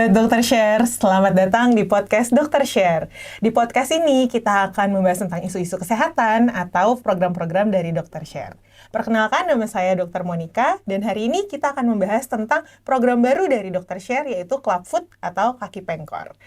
Sobat Dokter Share, selamat datang di podcast Dokter Share. Di podcast ini kita akan membahas tentang isu-isu kesehatan atau program-program dari Dokter Share. Perkenalkan, nama saya Dr. Monica, dan hari ini kita akan membahas tentang program baru dari Dokter Share, yaitu Clubfoot atau kaki pengkor.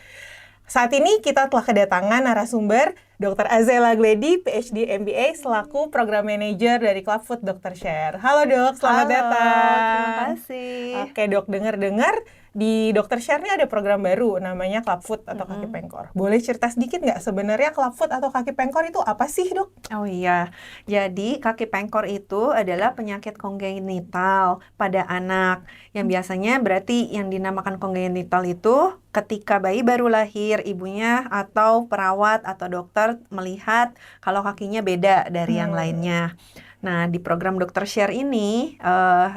Saat ini kita telah kedatangan narasumber Dr. Azela Gledy, PhD MBA, selaku Program Manager dari Clubfoot Dokter Share. Halo dok, selamat datang. Terima kasih. Oke dok, dengar-dengar di Dokter Share ini ada program baru namanya Clubfoot atau kaki pengkor. Boleh cerita sedikit nggak sebenarnya Clubfoot atau kaki pengkor itu apa sih dok? Oh iya, jadi kaki pengkor itu adalah penyakit kongenital pada anak. Yang biasanya berarti yang dinamakan kongenital itu ketika bayi baru lahir, ibunya atau perawat atau dokter melihat kalau kakinya beda dari yang lainnya. Nah, di program Dokter Share ini,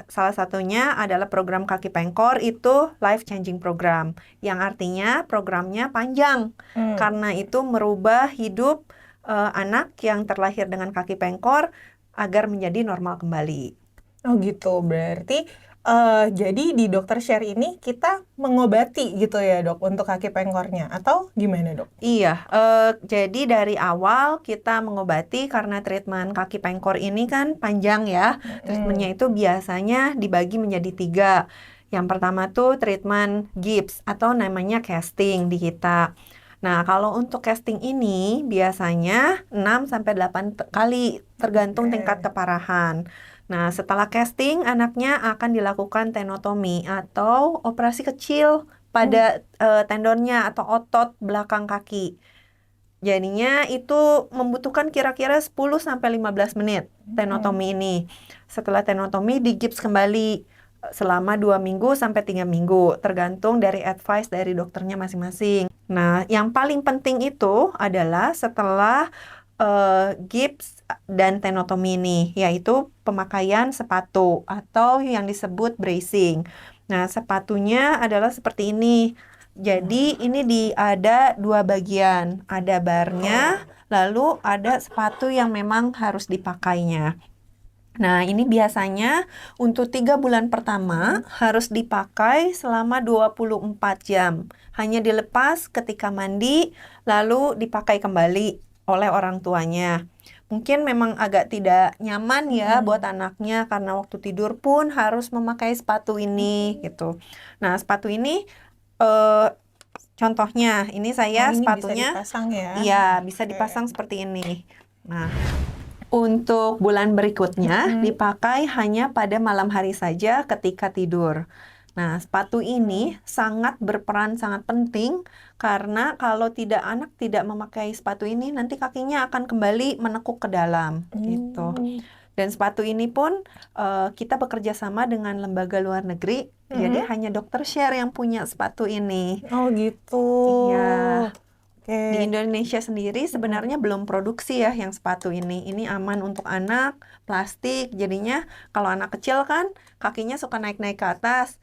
salah satunya adalah program kaki pengkor itu life changing program. Yang artinya programnya panjang, karena itu merubah hidup anak yang terlahir dengan kaki pengkor agar menjadi normal kembali. Oh gitu, berarti jadi di Dokter Share ini kita mengobati gitu ya dok untuk kaki pengkornya atau gimana dok? Iya, jadi dari awal kita mengobati karena treatment kaki pengkor ini kan panjang ya. Treatmentnya itu biasanya dibagi menjadi 3. Yang pertama tuh treatment gips atau namanya casting di kita. Nah, kalau untuk casting ini biasanya 6-8 kali tergantung tingkat keparahan. Nah, setelah casting, anaknya akan dilakukan tenotomi atau operasi kecil pada tendonnya atau otot belakang kaki. Jadinya itu membutuhkan kira-kira 10-15 menit tenotomi ini. Setelah tenotomi, digips kembali selama 2 minggu sampai 3 minggu, tergantung dari advice dari dokternya masing-masing. Nah, yang paling penting itu adalah setelah gips dan tenotomi ini, yaitu pemakaian sepatu atau yang disebut bracing. Nah, sepatunya adalah seperti ini. Jadi ini ada 2 bagian, ada barnya, lalu ada sepatu yang memang harus dipakainya. Nah, ini biasanya untuk 3 bulan pertama harus dipakai selama 24 jam. Hanya dilepas ketika mandi, lalu dipakai kembali oleh orang tuanya. Mungkin memang agak tidak nyaman ya buat anaknya karena waktu tidur pun harus memakai sepatu ini gitu. Nah, sepatu ini contohnya ini saya ini sepatunya bisa dipasang ya? Iya, bisa dipasang seperti ini. Nah, untuk bulan berikutnya dipakai hanya pada malam hari saja ketika tidur. Nah, sepatu ini sangat berperan sangat penting karena kalau anak tidak memakai sepatu ini nanti kakinya akan kembali menekuk ke dalam gitu. Dan sepatu ini pun kita bekerja sama dengan lembaga luar negeri. Jadi hanya Dokter Share yang punya sepatu ini. Oh gitu. Iya. Oke. Di Indonesia sendiri sebenarnya belum produksi ya yang sepatu ini. Ini aman untuk anak, plastik. Jadinya kalau anak kecil kan kakinya suka naik-naik ke atas.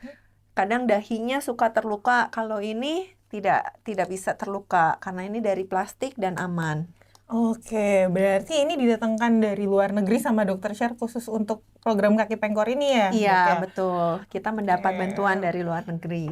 Kadang dahinya suka terluka. Kalau ini tidak bisa terluka karena ini dari plastik dan aman. Oke, berarti ini didatangkan dari luar negeri sama Dokter Share khusus untuk program kaki pengkor ini ya? Iya, dok, ya? betul. Kita mendapat bantuan dari luar negeri.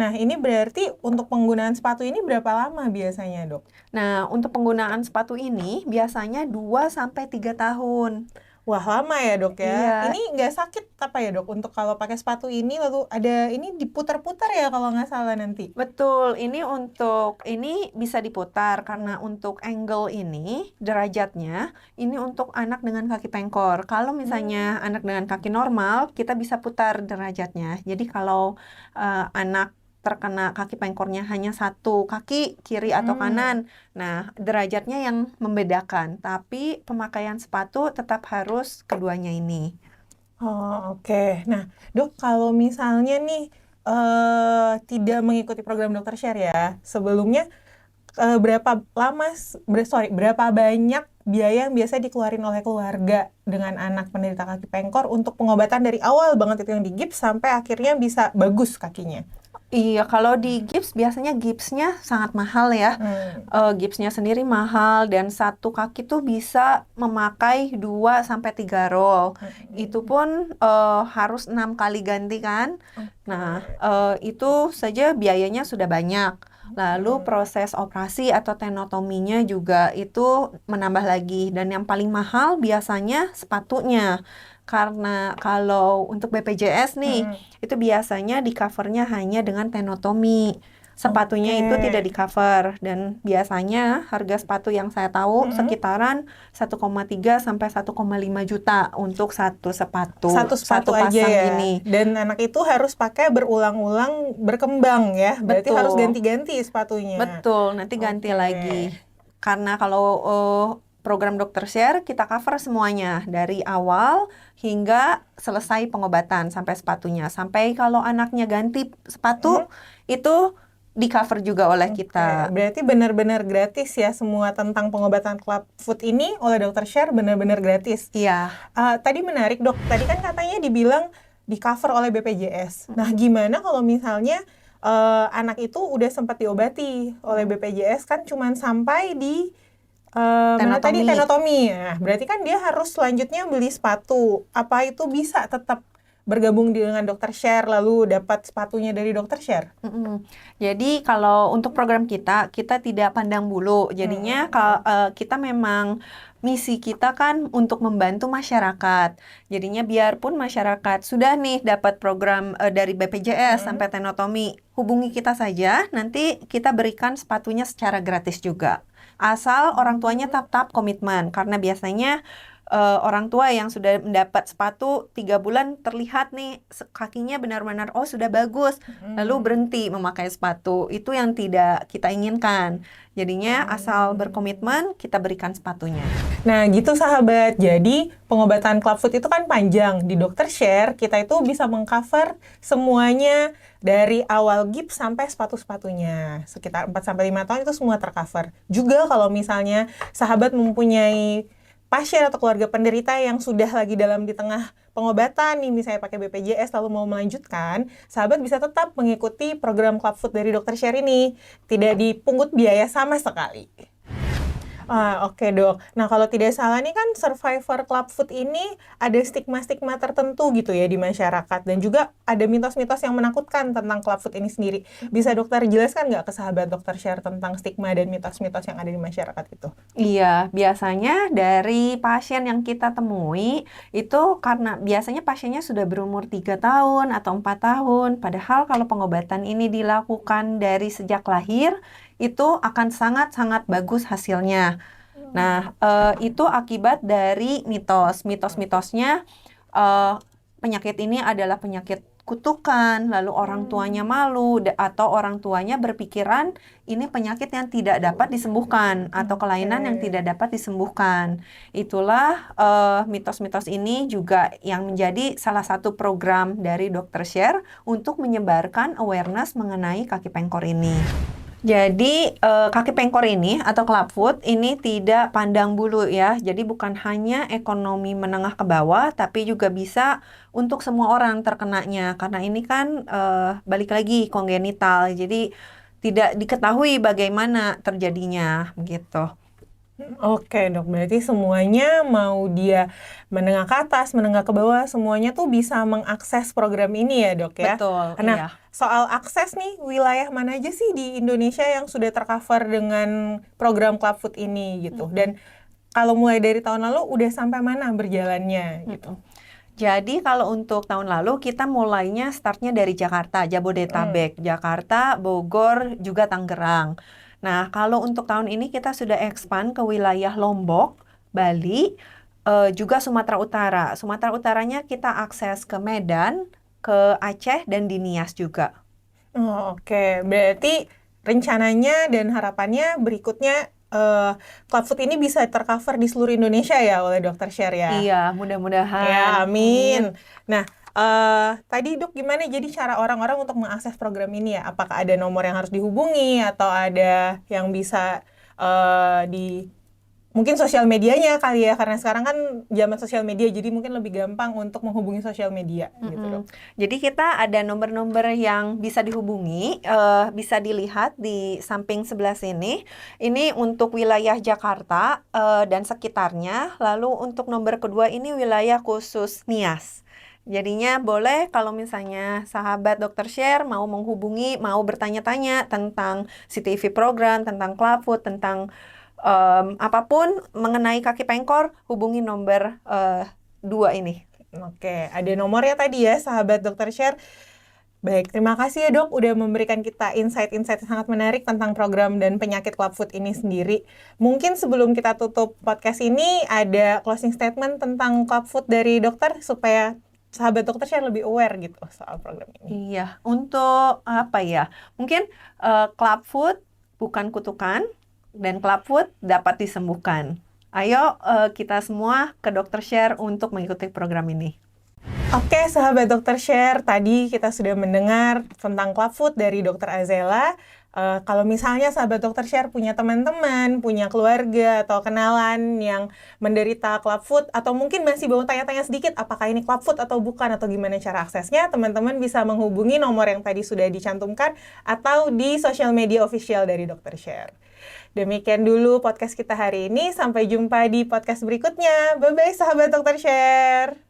Nah, ini berarti untuk penggunaan sepatu ini berapa lama biasanya, dok? Nah, untuk penggunaan sepatu ini biasanya 2-3 tahun. Wah, lama ya, dok ya? Iya. Ini nggak sakit apa ya, dok? Untuk kalau pakai sepatu ini, lalu ada ini diputar-putar ya kalau nggak salah nanti? Betul, ini bisa diputar karena untuk angle ini, derajatnya, ini untuk anak dengan kaki pengkor. Kalau misalnya anak dengan kaki normal, kita bisa putar derajatnya. Jadi kalau anak terkena kaki pengkornya hanya satu kaki, kiri atau kanan, nah derajatnya yang membedakan. Tapi pemakaian sepatu tetap harus keduanya ini. Oh, oke. Nah, dok, kalau misalnya nih tidak mengikuti program Dokter Share ya, sebelumnya berapa banyak biaya yang biasa dikeluarin oleh keluarga dengan anak penderita kaki pengkor untuk pengobatan dari awal banget itu yang digips sampai akhirnya bisa bagus kakinya? Iya, kalau di gips biasanya gipsnya sangat mahal ya. Gipsnya sendiri mahal dan satu kaki tuh bisa memakai 2 sampai 3 roll. Itu pun harus 6 kali ganti kan. Nah, itu saja biayanya sudah banyak. Lalu proses operasi atau tenotominya juga itu menambah lagi. Dan yang paling mahal biasanya sepatunya. Karena kalau untuk BPJS nih, itu biasanya di covernya hanya dengan tenotomi. Sepatunya itu tidak di cover dan biasanya harga sepatu yang saya tahu sekitaran 1,3 sampai 1,5 juta untuk satu sepatu. Satu sepatu aja pasang ya. gini. Dan anak itu harus pakai berulang-ulang berkembang ya. Berarti Betul. harus ganti-ganti sepatunya. Betul, nanti ganti Oke. lagi. Karena kalau program Dokter Share kita cover semuanya dari awal hingga selesai pengobatan sampai sepatunya. Sampai kalau anaknya ganti sepatu itu di cover juga oleh kita. Berarti benar-benar gratis ya semua tentang pengobatan clubfoot ini oleh Dokter Share benar-benar gratis. Iya. Tadi menarik dok, tadi kan katanya dibilang di cover oleh BPJS. Nah gimana kalau misalnya anak itu udah sempat diobati oleh BPJS kan cuman sampai di mana tadi tenotomi. Nah, berarti kan dia harus selanjutnya beli sepatu. Apa itu bisa tetap bergabung dengan Dokter Share lalu dapat sepatunya dari Dokter Share? Jadi kalau untuk program kita tidak pandang bulu. Jadinya kita memang misi kita kan untuk membantu masyarakat. Jadinya biarpun masyarakat sudah nih dapat program dari BPJS sampai tenotomi, hubungi kita saja. Nanti kita berikan sepatunya secara gratis juga. Asal orang tuanya tetap komitmen, karena biasanya orang tua yang sudah mendapat sepatu 3 bulan terlihat nih kakinya benar-benar sudah bagus, lalu berhenti memakai sepatu. Itu yang tidak kita inginkan. Jadinya asal berkomitmen kita berikan sepatunya. Nah gitu sahabat, jadi pengobatan clubfoot itu kan panjang. Di Dokter Share kita itu bisa mengcover semuanya dari awal gips sampai sepatu-sepatunya. Sekitar 4-5 tahun itu semua tercover. Juga kalau misalnya sahabat mempunyai pasien atau keluarga penderita yang sudah lagi di tengah pengobatan nih, misalnya pakai BPJS lalu mau melanjutkan, sahabat bisa tetap mengikuti program clubfoot dari Dokter Share ini. Tidak dipungut biaya sama sekali. Oke dok. Nah kalau tidak salah nih kan survivor clubfoot ini ada stigma-stigma tertentu gitu ya di masyarakat. Dan juga ada mitos-mitos yang menakutkan tentang clubfoot ini sendiri. Bisa dokter jelaskan nggak ke sahabat Dokter Share tentang stigma dan mitos-mitos yang ada di masyarakat itu? Iya, biasanya dari pasien yang kita temui itu karena biasanya pasiennya sudah berumur 3 tahun atau 4 tahun. Padahal kalau pengobatan ini dilakukan dari sejak lahir, itu akan sangat-sangat bagus hasilnya. Nah, itu akibat dari mitos-mitosnya penyakit ini adalah penyakit kutukan, lalu orang tuanya malu atau orang tuanya berpikiran ini penyakit yang tidak dapat disembuhkan atau kelainan yang tidak dapat disembuhkan. Itulah mitos-mitos ini juga yang menjadi salah satu program dari Dokter Share untuk menyebarkan awareness mengenai kaki pengkor ini. Jadi kaki pengkor ini atau clubfoot ini tidak pandang bulu ya. Jadi bukan hanya ekonomi menengah ke bawah, tapi juga bisa untuk semua orang terkenanya. Karena ini kan balik lagi kongenital. Jadi tidak diketahui bagaimana terjadinya gitu. Oke dok, berarti semuanya mau dia menengah ke atas, menengah ke bawah, semuanya tuh bisa mengakses program ini ya dok ya? Betul, Nah, iya. soal akses nih, wilayah mana aja sih di Indonesia yang sudah tercover dengan program clubfoot ini gitu? Dan kalau mulai dari tahun lalu udah sampai mana berjalannya gitu? Jadi kalau untuk tahun lalu kita mulainya startnya dari Jakarta, Jabodetabek, Jakarta, Bogor, juga Tangerang. Nah, kalau untuk tahun ini kita sudah expand ke wilayah Lombok, Bali, juga Sumatera Utara. Sumatera Utaranya kita akses ke Medan, ke Aceh, dan di Nias juga. Oke, berarti rencananya dan harapannya berikutnya clubfoot ini bisa tercover di seluruh Indonesia ya oleh Dokter Share ya? Iya, mudah-mudahan. Ya, amin. Nah, tadi dok gimana jadi cara orang-orang untuk mengakses program ini ya? Apakah ada nomor yang harus dihubungi atau ada yang bisa mungkin sosial medianya kali ya, karena sekarang kan zaman sosial media, jadi mungkin lebih gampang untuk menghubungi sosial media gitu dok. Jadi kita ada nomor-nomor yang bisa dihubungi, bisa dilihat di samping sebelah sini. Ini untuk wilayah Jakarta dan sekitarnya. Lalu untuk nomor kedua ini wilayah khusus Nias. Jadinya boleh kalau misalnya sahabat Dokter Share mau menghubungi, mau bertanya-tanya tentang CTV program, tentang Clubfoot, tentang apapun mengenai kaki pengkor, hubungi nomor 2 ini. Oke, ada nomornya tadi ya sahabat Dokter Share. Baik, terima kasih ya dok udah memberikan kita insight-insight yang sangat menarik tentang program dan penyakit Clubfoot ini sendiri. Mungkin sebelum kita tutup podcast ini ada closing statement tentang Clubfoot dari dokter supaya sahabat Dokter Share lebih aware gitu soal program ini. Iya, untuk apa ya? Mungkin Clubfoot bukan kutukan dan Clubfoot dapat disembuhkan. Ayo kita semua ke Dokter Share untuk mengikuti program ini. Oke, sahabat Dokter Share, tadi kita sudah mendengar tentang Clubfoot dari Dokter Azela. Kalau misalnya sahabat Dokter Share punya teman-teman, punya keluarga atau kenalan yang menderita Clubfoot, atau mungkin masih mau tanya-tanya sedikit apakah ini Clubfoot atau bukan, atau gimana cara aksesnya, teman-teman bisa menghubungi nomor yang tadi sudah dicantumkan atau di sosial media official dari Dokter Share. Demikian dulu podcast kita hari ini. Sampai jumpa di podcast berikutnya. Bye-bye sahabat Dokter Share.